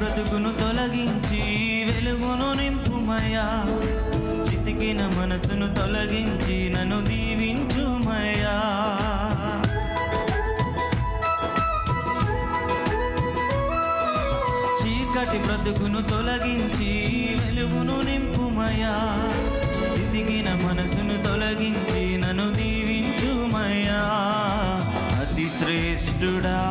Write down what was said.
బ్రతుకును తొలగించి వెలుగును నింపుమయ్యా. చితికిన మనసును తొలగించి నన్ను దీవించుమయ్యా. చీకటి బ్రతుకును తొలగించి వెలుగును నింపుమయ్యా. చితికిన మనసును తొలగించి నన్ను దీవించుమయ్యా. అతి శ్రేష్ఠుడా